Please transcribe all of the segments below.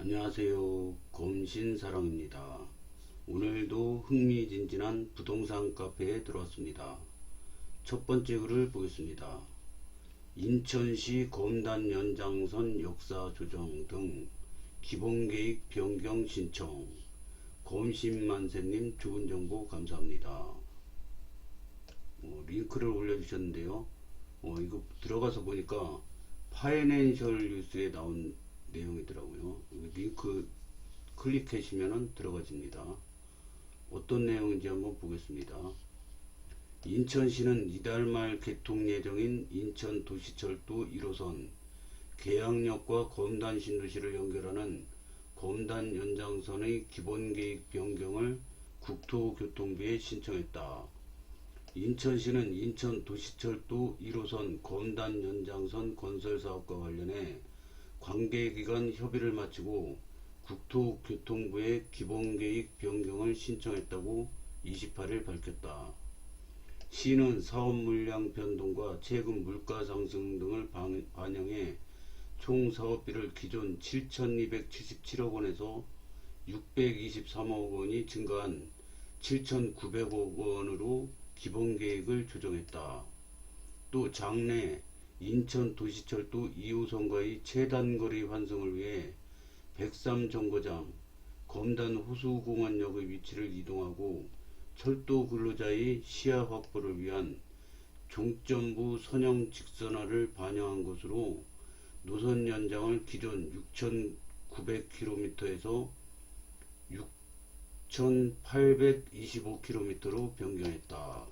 안녕하세요. 검신사랑입니다. 오늘도 흥미진진한 부동산 카페에 들어왔습니다. 첫 번째 글을 보겠습니다. 인천시 검단 연장선 역사 조정 등 기본계획 변경 신청. 검신만세님 좋은 정보 감사합니다. 링크를 올려주셨는데요. 이거 들어가서 보니까 파이낸셜 뉴스에 나온 내용이더라고요. 링크 클릭하시면 들어가집니다. 어떤 내용인지 한번 보겠습니다. 인천시는 이달 말 개통 예정인 인천도시철도 1호선 계양역과 검단 신도시를 연결하는 검단 연장선의 기본계획 변경을 국토교통부에 신청했다. 인천시는 인천도시철도 1호선 검단 연장선 건설사업과 관련해 관계기관 협의를 마치고 국토교통부에 기본계획 변경을 신청했다고 28일 밝혔다. 시는 사업 물량 변동과 최근 물가 상승 등을 반영해 총 사업비를 기존 7,277억 원에서 623억 원이 증가한 7,900억 원으로 기본계획을 조정했다. 또 장래 인천도시철도 2호선과의 최단거리 환승을 위해 103정거장 검단 호수공원역의 위치를 이동하고 철도 근로자의 시야 확보를 위한 종점부 선형 직선화를 반영한 것으로 노선 연장을 기존 6,900km에서 6,825km로 변경했다.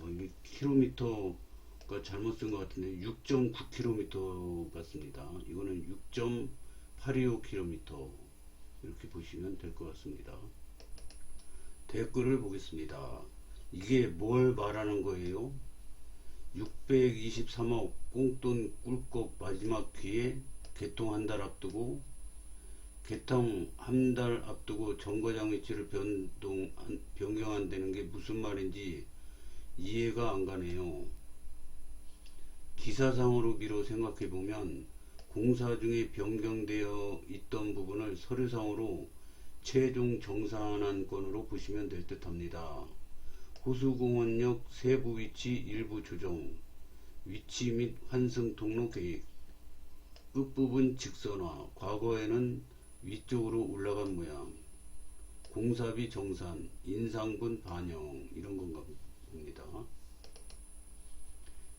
이게 킬로미터가 잘못 쓴 것 같은데 6.9km 같습니다. 이거는 6.825km 이렇게 보시면 될 것 같습니다. 댓글을 보겠습니다. 이게 뭘 말하는 거예요? 623억 꽁돈 꿀꺽 마지막 기회 개통 한 달 앞두고 개통 한 달 앞두고 정거장 위치를 변경한다는 게 무슨 말인지 이해가 안 가네요. 기사상으로 미뤄 생각해보면 공사 중에 변경되어 있던 부분을 서류상으로 최종 정산한 건으로 보시면 될 듯 합니다. 호수공원역 세부 위치 일부 조정, 위치 및 환승 통로 계획, 끝부분 직선화, 과거에는 위쪽으로 올라간 모양, 공사비 정산, 인상분 반영 이런 건가 봅니다.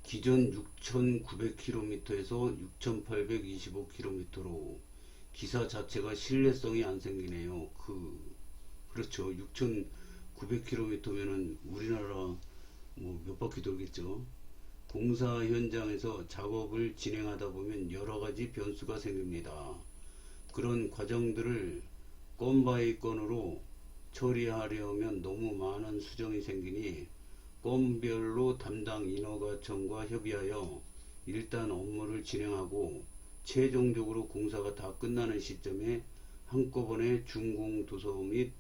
기존 6,900km에서 6,825km로 기사 자체가 신뢰성이 안 생기네요. 그렇죠. 6,900km면은 우리나라 뭐 몇 바퀴 돌겠죠. 공사 현장에서 작업을 진행하다 보면 여러 가지 변수가 생깁니다. 그런 과정들을 건 바이 건으로 처리하려면 너무 많은 수정이 생기니 건별로 담당 인허가청과 협의하여 일단 업무를 진행하고 최종적으로 공사가 다 끝나는 시점에 한꺼번에 준공도서 및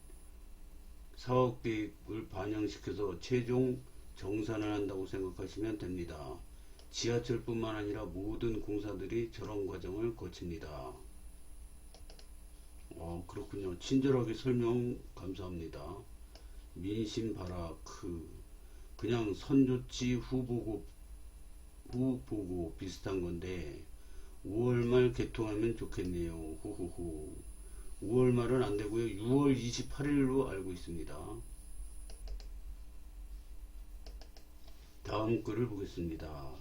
사업계획을 반영시켜서 최종 정산을 한다고 생각하시면 됩니다. 지하철뿐만 아니라 모든 공사들이 저런 과정을 거칩니다. 그렇군요. 친절하게 설명 감사합니다. 민심바라 그냥 선조치 후 보고 비슷한 건데 5월 말 개통하면 좋겠네요. 후후후. 5월 말은 안 되고요. 6월 28일로 알고 있습니다. 다음 글을 보겠습니다.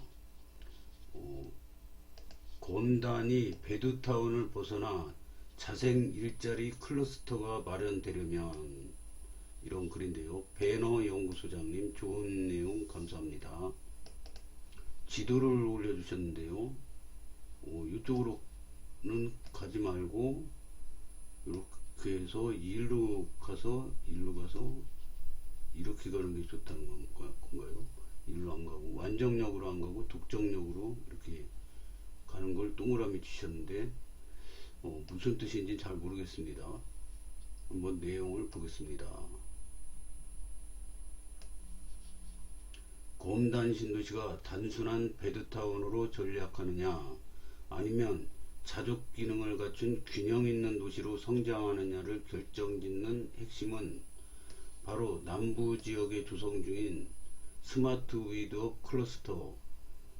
검단이 베드타운을 벗어나 자생 일자리 클러스터가 마련되려면 이런 글인데요. 배너 연구소장님 좋은 내용 감사합니다. 지도를 올려주셨는데요. 이쪽으로는 가지 말고 이렇게 해서 일로 가서 이렇게 가는 게 좋다는 건가요? 일로 안 가고 완정역으로 안 가고 독정역으로 이렇게 가는 걸 동그라미 치셨는데 무슨 뜻인지 잘 모르겠습니다. 한번 내용을 보겠습니다. 검단 신도시가 단순한 베드타운으로 전략하느냐 아니면 자족 기능을 갖춘 균형 있는 도시로 성장하느냐를 결정짓는 핵심은 바로 남부 지역에 조성 중인 스마트 위드업 클러스터,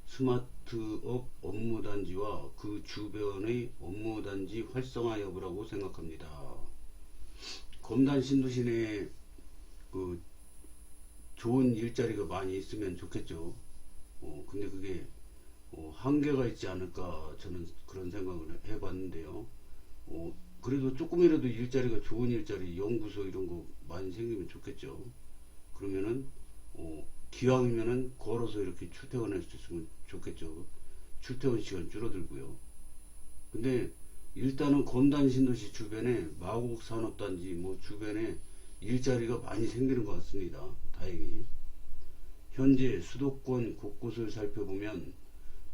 스마트업 업무단지와 그 주변의 업무단지 활성화 여부라고 생각합니다. 검단 신도시 내에 그 좋은 일자리가 많이 있으면 좋겠죠. 근데 그게 한계가 있지 않을까 저는 그런 생각을 해봤는데요. 그래도 조금이라도 일자리가 좋은 일자리, 연구소 이런 거 많이 생기면 좋겠죠. 그러면은 기왕이면은 걸어서 이렇게 출퇴근할 수 있으면 좋겠죠. 출퇴근 시간 줄어들고요. 근데 일단은 검단 신도시 주변에 마곡 산업단지 뭐 주변에 일자리가 많이 생기는 것 같습니다. 다행히. 현재 수도권 곳곳을 살펴보면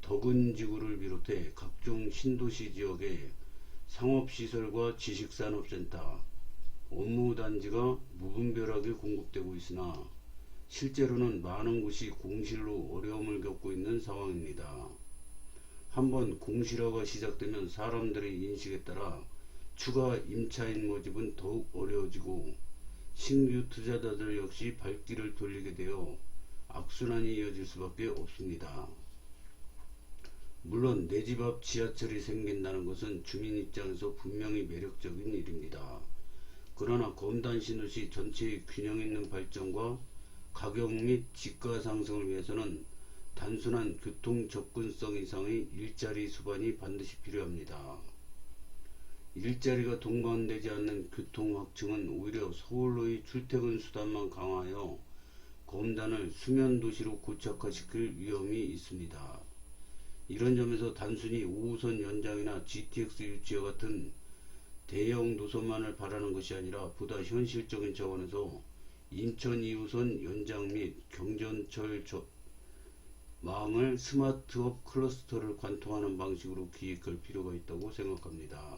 덕은지구를 비롯해 각종 신도시 지역에 상업시설과 지식산업센터, 업무단지가 무분별하게 공급되고 있으나 실제로는 많은 곳이 공실로 어려움을 겪고 있는 상황입니다. 한번 공실화가 시작되면 사람들의 인식에 따라 추가 임차인 모집은 더욱 어려워지고 신규 투자자들 역시 발길을 돌리게 되어 악순환이 이어질 수밖에 없습니다. 물론 내 집 앞 지하철이 생긴다는 것은 주민 입장에서 분명히 매력적인 일입니다. 그러나 검단 신도시 전체의 균형 있는 발전과 가격 및 지가 상승을 위해서는 단순한 교통 접근성 이상의 일자리 수반이 반드시 필요합니다. 일자리가 동반되지 않는 교통 확충은 오히려 서울로의 출퇴근 수단만 강화하여 검단을 수면 도시로 고착화시킬 위험이 있습니다. 이런 점에서 단순히 5호선 연장이나 GTX 유치와 같은 대형 노선만을 바라는 것이 아니라 보다 현실적인 차원에서 인천 2호선 연장 및 경전철 망을 스마트업 클러스터를 관통하는 방식으로 기획할 필요가 있다고 생각합니다.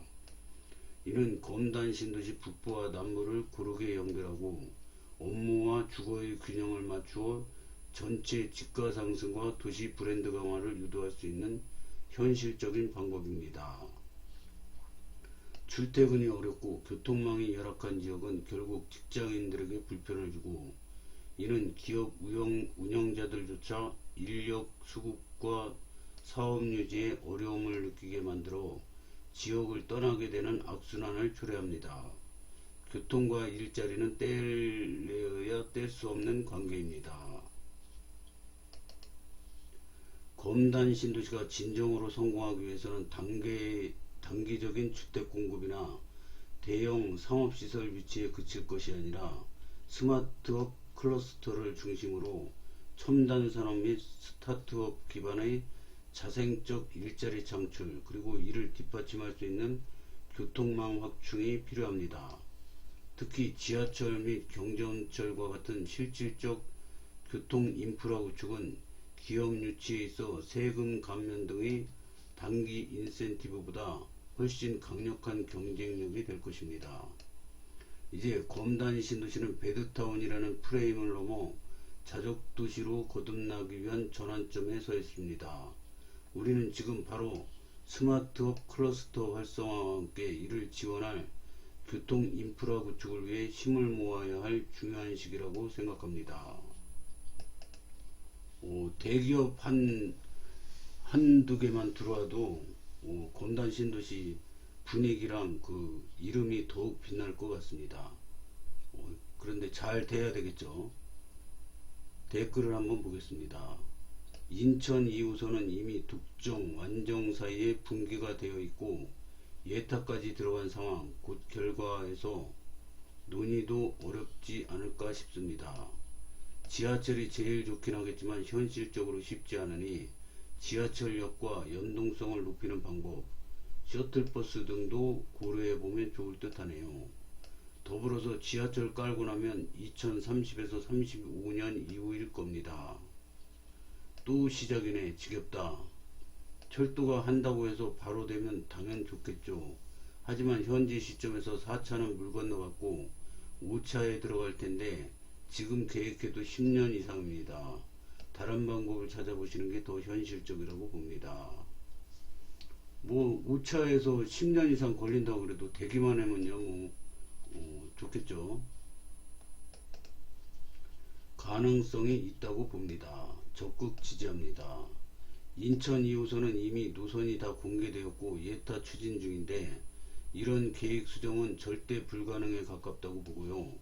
이는 검단 신도시 북부와 남부를 고르게 연결하고 업무와 주거의 균형을 맞추어 전체 지가 상승과 도시 브랜드 강화를 유도할 수 있는 현실적인 방법입니다. 출퇴근이 어렵고 교통망이 열악한 지역은 결국 직장인들에게 불편을 주고 이는 기업 운영자들조차 인력 수급과 사업 유지에 어려움을 느끼게 만들어 지역을 떠나게 되는 악순환을 초래합니다. 교통과 일자리는 떼려야 뗄 수 없는 관계입니다. 검단 신도시가 진정으로 성공하기 위해서는 단기적인 주택 공급이나 대형 상업시설 위치에 그칠 것이 아니라 스마트업 클러스터를 중심으로 첨단 산업 및 스타트업 기반의 자생적 일자리 창출 그리고 이를 뒷받침할 수 있는 교통망 확충이 필요합니다. 특히 지하철 및 경전철과 같은 실질적 교통 인프라 구축은 기업 유치에 있어 세금 감면 등의 단기 인센티브보다 훨씬 강력한 경쟁력이 될 것입니다. 이제 검단 신도시는 베드타운이라는 프레임을 넘어 자족도시로 거듭나기 위한 전환점에 서 있습니다. 우리는 지금 바로 스마트업 클러스터 활성화와 함께 이를 지원할 교통 인프라 구축을 위해 힘을 모아야 할 중요한 시기라고 생각합니다. 대기업 한두 개만 들어와도 검단 신도시 분위기랑 그 이름이 더욱 빛날 것 같습니다. 그런데 잘 돼야 되겠죠. 댓글을 한번 보겠습니다. 인천 2호선은 이미 독정, 완정 사이에 분기가 되어 있고 예타까지 들어간 상황, 곧 결과에서 논의도 어렵지 않을까 싶습니다. 지하철이 제일 좋긴 하겠지만 현실적으로 쉽지 않으니 지하철역과 연동성을 높이는 방법, 셔틀버스 등도 고려해보면 좋을 듯 하네요. 더불어서 지하철 깔고 나면 2030에서 35년 이후일 겁니다. 또 시작이네. 지겹다. 철도가 한다고 해서 바로 되면 당연 좋겠죠. 하지만 현재 시점에서 4차는 물 건너갔고 5차에 들어갈 텐데 지금 계획해도 10년 이상입니다. 다른 방법을 찾아보시는 게 더 현실적이라고 봅니다. 뭐 오차에서 10년 이상 걸린다고 그래도 되기만 하면요 뭐 좋겠죠. 가능성이 있다고 봅니다. 적극 지지합니다. 인천 2호선은 이미 노선이 다 공개되었고 예타 추진 중인데 이런 계획 수정은 절대 불가능에 가깝다고 보고요.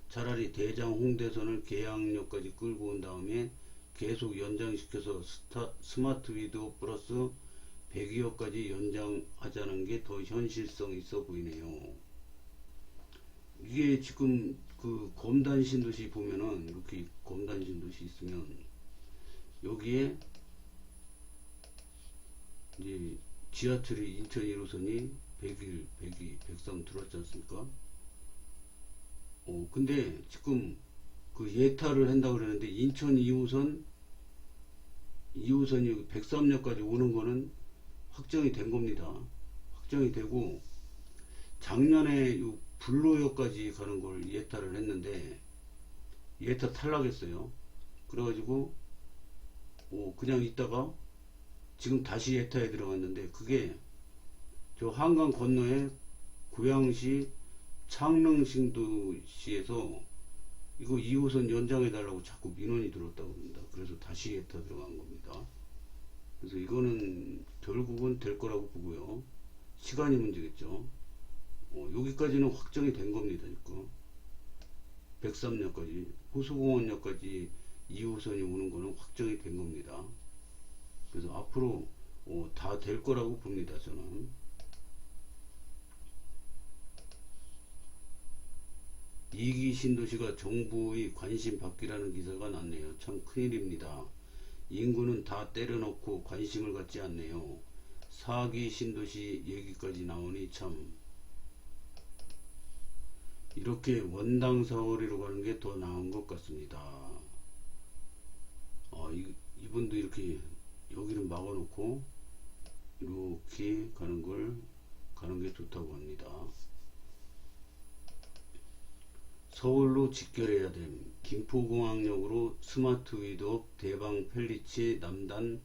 차라리 대장 홍대선을 계양역까지 끌고 온 다음에 계속 연장시켜서 스마트 위도 플러스 100여까지 연장하자는 게 더 현실성 있어 보이네요. 이게 지금 그 검단 신도시 보면은 이렇게 검단 신도시 있으면 여기에 이제 지하철이 인천 1호선이 101, 102, 103 들어왔지 않습니까? 근데 지금 그 예타를 한다고 그러는데 인천 2호선이 103역까지 오는 거는 확정이 된 겁니다. 확정이 되고 작년에 요 불로역까지 가는 걸 예타를 했는데 예타 탈락했어요. 그래가지고 그냥 있다가 지금 다시 예타에 들어갔는데 그게 저 한강 건너에 고양시 창릉신도시에서 이거 2호선 연장해 달라고 자꾸 민원이 들어왔다고 합니다. 그래서 다시 예타 들어간 겁니다. 그래서 이거는 결국은 될 거라고 보고요. 시간이 문제겠죠. 여기까지는 확정이 된 겁니다. 지금 103역까지 호수공원역까지 2호선이 오는 거는 확정이 된 겁니다. 그래서 앞으로 다 될 거라고 봅니다. 저는. 이기 신도시가 정부의 관심 받기라는 기사가 났네요. 참 큰일입니다. 인구는 다 때려넣고 관심을 갖지 않네요. 4기 신도시 얘기까지 나오니 참 이렇게 원당 사거리로 가는 게 더 나은 것 같습니다. 이분도 이렇게 여기를 막아놓고 이렇게 가는 게 좋다고 합니다. 서울로 직결해야 됨. 김포공항역으로 스마트 위도업 대방 펠리치 남단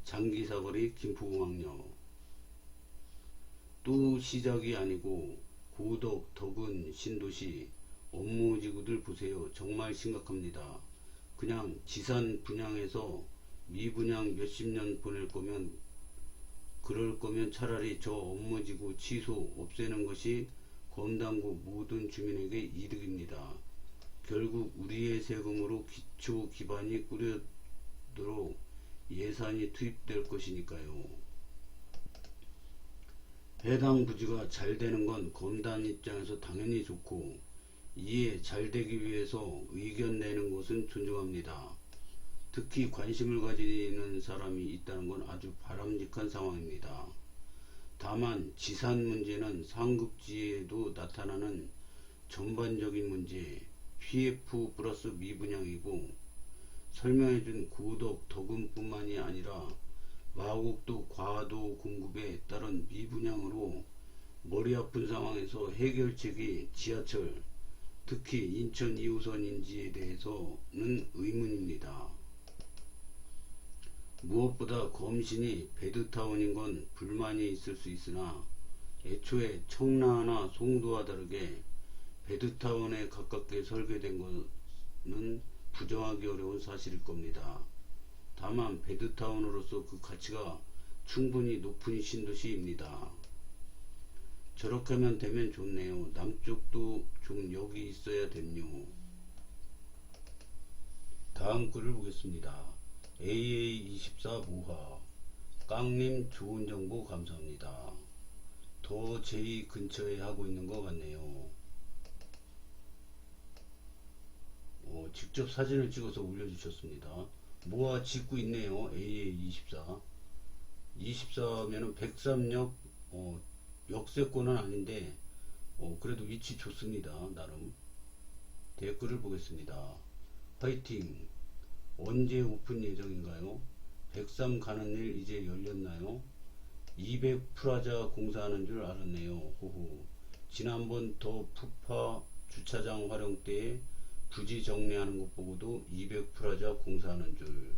장기사거리 김포공항역. 또 시작이 아니고 고덕, 덕은, 신도시 업무지구들 보세요. 정말 심각합니다. 그냥 지산 분양해서 미분양 몇십 년 보낼 거면 그럴 거면 차라리 저 업무지구 취소 없애는 것이 검단구 모든 주민에게 이득입니다. 결국 우리의 세금으로 기초 기반이 꾸려도록 예산이 투입될 것이니까요. 해당 부지가 잘 되는 건 검단 입장에서 당연히 좋고 이에 잘 되기 위해서 의견 내는 것은 존중합니다. 특히 관심을 가지는 사람이 있다는 건 아주 바람직한 상황입니다. 다만 지산 문제는 상급지에도 나타나는 전반적인 문제 PF 플러스 미분양이고 설명해준 고덕 덕음뿐만이 아니라 마곡도 과도 공급에 따른 미분양으로 머리 아픈 상황에서 해결책이 지하철 특히 인천 2호선인지에 대해서는 의문입니다. 무엇보다 검신이 배드타운인 건 불만이 있을 수 있으나 애초에 청라나 송도와 다르게 배드타운에 가깝게 설계된 것은 부정하기 어려운 사실일 겁니다. 다만 배드타운으로서 그 가치가 충분히 높은 신도시입니다. 저렇게 하면 되면 좋네요. 남쪽도 좀 여기 있어야 됨요. 다음 글을 보겠습니다. AA24 모하 깡님 좋은 정보 감사합니다. 더 제이 근처에 하고 있는 것 같네요. 직접 사진을 찍어서 올려주셨습니다. 모하 짓고 있네요. AA24 24면은 103역 역세권은 아닌데 그래도 위치 좋습니다. 나름. 댓글을 보겠습니다. 화이팅. 언제 오픈 예정인가요? 103 가는 일 이제 열렸나요? 200 프라자 공사하는 줄 알았네요. 호호. 지난번 더 푸파 주차장 활용 때에 부지 정리하는 것 보고도 200 프라자 공사하는 줄.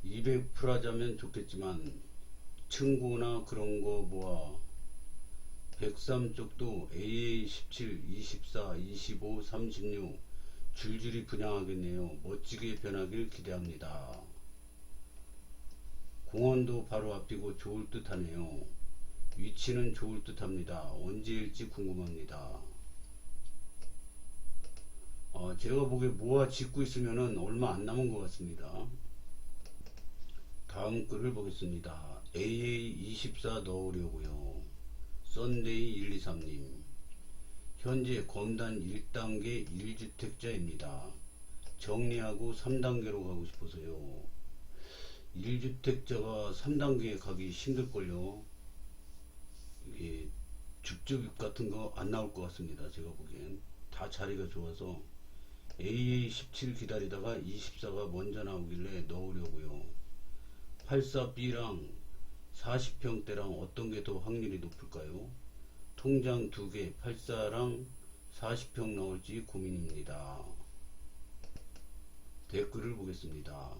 200 프라자면 좋겠지만 층고나 그런 거 모아 103 쪽도 AA 17, 24, 25, 36 줄줄이 분양하겠네요. 멋지게 변하길 기대합니다. 공원도 바로 앞이고 좋을 듯 하네요. 위치는 좋을 듯 합니다. 언제일지 궁금합니다. 제가 보기에 모아 짓고 있으면은 얼마 안 남은 것 같습니다. 다음 글을 보겠습니다. AA24 넣으려고요. 썬데이 123님. 현재 검단 1단계 1주택자입니다. 정리하고 3단계로 가고 싶어서요. 1주택자가 3단계에 가기 힘들걸요. 이게 줍줍 같은 거 안 나올 것 같습니다. 제가 보기엔 다 자리가 좋아서 AA17 기다리다가 24가 먼저 나오길래 넣으려고요. 84B랑 40평대랑 어떤 게 더 확률이 높을까요? 통장 2개 84랑 40평 나올지 고민입니다. 댓글을 보겠습니다.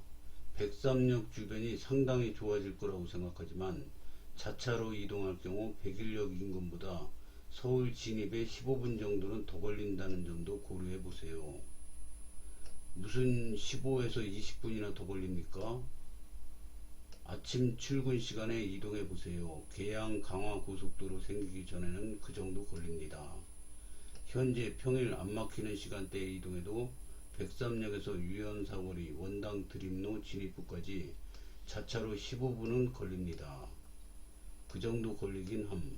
103역 주변이 상당히 좋아질 거라고 생각하지만 자차로 이동할 경우 백일역 인근보다 서울 진입에 15분 정도는 더 걸린다는 점도 고려해 보세요. 무슨 15에서 20분이나 더 걸립니까? 아침 출근 시간에 이동해 보세요. 계양 강화 고속도로 생기기 전에는 그 정도 걸립니다. 현재 평일 안 막히는 시간대에 이동해도 103역에서 유연사거리 원당 드림로 진입구까지 자차로 15분은 걸립니다. 그 정도 걸리긴 함.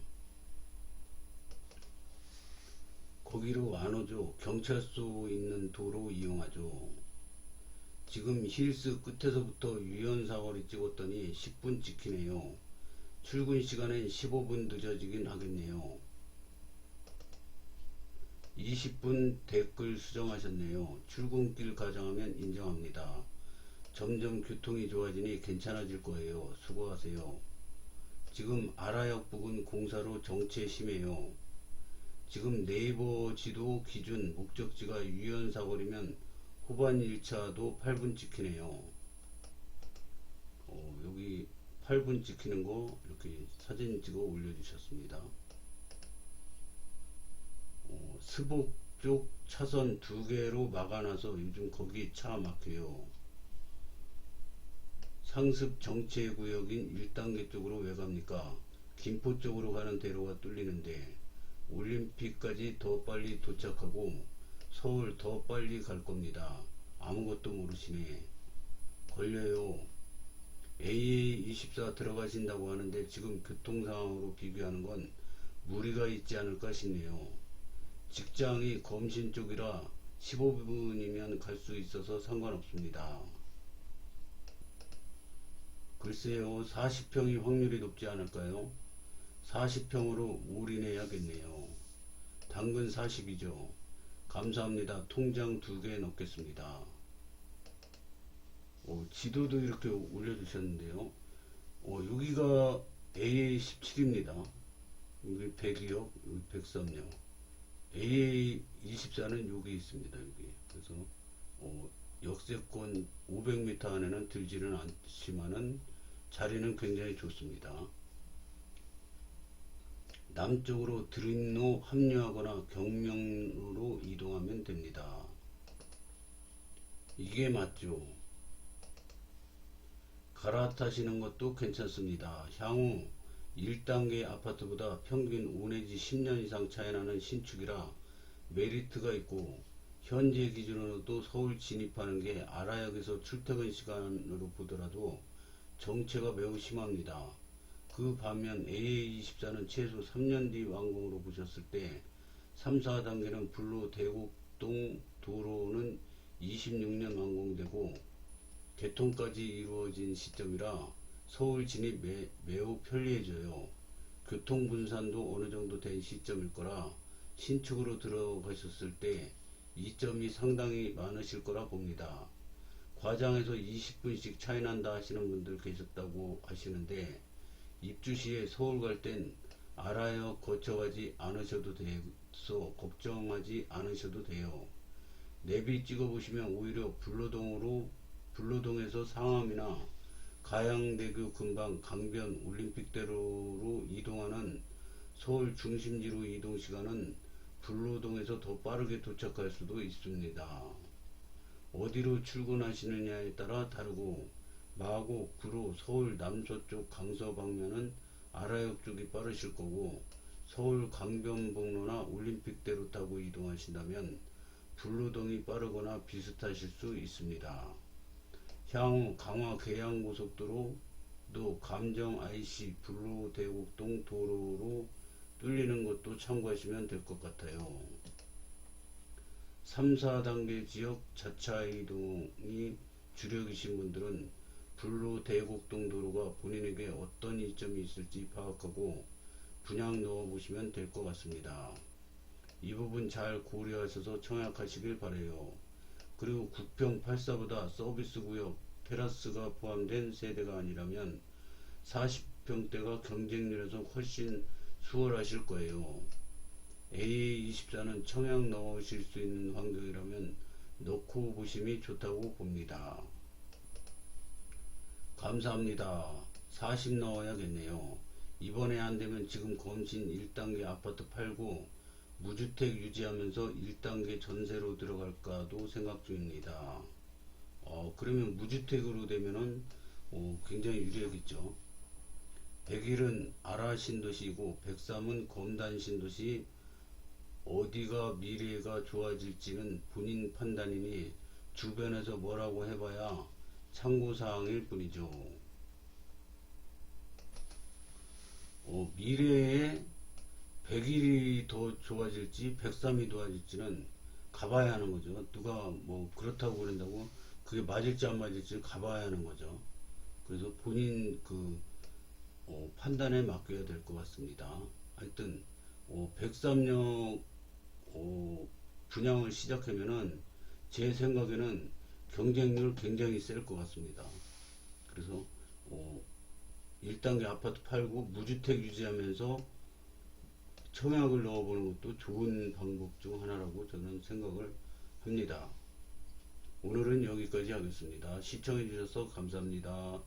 거기로 안 오죠. 경찰서 있는 도로 이용하죠. 지금 힐스 끝에서부터 유연사거리 찍었더니 10분 찍히네요. 출근 시간엔 15분 늦어지긴 하겠네요. 20분 댓글 수정하셨네요. 출근길 가정하면 인정합니다. 점점 교통이 좋아지니 괜찮아질 거예요. 수고하세요. 지금 아라역 부근 공사로 정체 심해요. 지금 네이버 지도 기준 목적지가 유연사거리면 후반 1차도 8분 찍히네요. 여기 8분 찍히는 거 이렇게 사진 찍어 올려주셨습니다. 스복 쪽 차선 2개로 막아놔서 요즘 거기 차 막혀요. 상습 정체구역인 1단계 쪽으로 왜 갑니까? 김포 쪽으로 가는 대로가 뚫리는데 올림픽까지 더 빨리 도착하고 서울 더 빨리 갈 겁니다. 아무것도 모르시네. 걸려요. AA24 들어가신다고 하는데 지금 교통상황으로 비교하는 건 무리가 있지 않을까 싶네요. 직장이 검신 쪽이라 15분이면 갈 수 있어서 상관없습니다. 글쎄요, 40평이 확률이 높지 않을까요? 40평으로 올인해야겠네요. 당근 40이죠. 감사합니다. 통장 2개 넣겠습니다. 지도도 이렇게 올려주셨는데요. 여기가 AA17입니다. 여기 102역, 여기 103역. AA24는 여기 있습니다. 여기. 그래서 역세권 500m 안에는 들지는 않지만은 자리는 굉장히 좋습니다. 남쪽으로 드림로 합류하거나 경명으로 이동하면 됩니다. 이게 맞죠? 갈아타시는 것도 괜찮습니다. 향후 1단계 아파트보다 평균 5 내지 10년 이상 차이나는 신축이라 메리트가 있고 현재 기준으로도 서울 진입하는 게 아라역에서 출퇴근 시간으로 보더라도 정체가 매우 심합니다. 그 반면 AA24는 최소 3년 뒤 완공으로 보셨을 때 3, 4단계는 불로 대곡동 도로는 26년 완공되고 개통까지 이루어진 시점이라 서울 진입 매우 편리해져요. 교통 분산도 어느 정도 된 시점일 거라 신축으로 들어가셨을 때 이점이 상당히 많으실 거라 봅니다. 과장에서 20분씩 차이 난다 하시는 분들 계셨다고 하시는데 입주 시에 서울 갈 땐 아라역 거쳐가지 않으셔도 돼서 걱정하지 않으셔도 돼요. 내비 찍어 보시면 오히려 불로동에서 상암이나 가양대교 근방 강변 올림픽대로로 이동하는 서울 중심지로 이동 시간은 불로동에서 더 빠르게 도착할 수도 있습니다. 어디로 출근하시느냐에 따라 다르고 마곡, 구로, 서울 남서쪽 강서 방면은 아라역 쪽이 빠르실 거고 서울 강변북로나 올림픽대로 타고 이동하신다면 불로동이 빠르거나 비슷하실 수 있습니다. 향후 강화 계양고속도로도 감정 IC 불로 대곡동 도로로 뚫리는 것도 참고하시면 될 것 같아요. 3, 4단계 지역 자차 이동이 주력이신 분들은 불로 대곡동 도로가 본인에게 어떤 이점이 있을지 파악하고 분양 넣어보시면 될 것 같습니다. 이 부분 잘 고려하셔서 청약하시길 바라요. 그리고 국평 84보다 서비스구역 테라스가 포함된 세대가 아니라면 40평대가 경쟁률에서 훨씬 수월하실 거예요. AA24는 청약 넣으실 수 있는 환경이라면 넣고 보심이 좋다고 봅니다. 감사합니다. 40 넣어야겠네요. 이번에 안되면 지금 검신 1단계 아파트 팔고 무주택 유지하면서 1단계 전세로 들어갈까도 생각 중입니다. 그러면 무주택으로 되면은 굉장히 유리하겠죠. 101은 아라 신도시이고 103은 검단 신도시. 어디가 미래가 좋아질지는 본인 판단이니 주변에서 뭐라고 해봐야 참고사항일 뿐이죠. 미래에 101이 더 좋아질지 103이 좋아질지는 가봐야 하는 거죠. 누가 뭐 그렇다고 그런다고 그게 맞을지 안 맞을지 가봐야 하는 거죠. 그래서 본인 그 판단에 맡겨야 될 것 같습니다. 하여튼 103역 분양을 시작하면은 제 생각에는 경쟁률 굉장히 셀 것 같습니다. 그래서 1단계 아파트 팔고 무주택 유지하면서 청약을 넣어보는 것도 좋은 방법 중 하나라고 저는 생각을 합니다. 오늘은 여기까지 하겠습니다. 시청해 주셔서 감사합니다.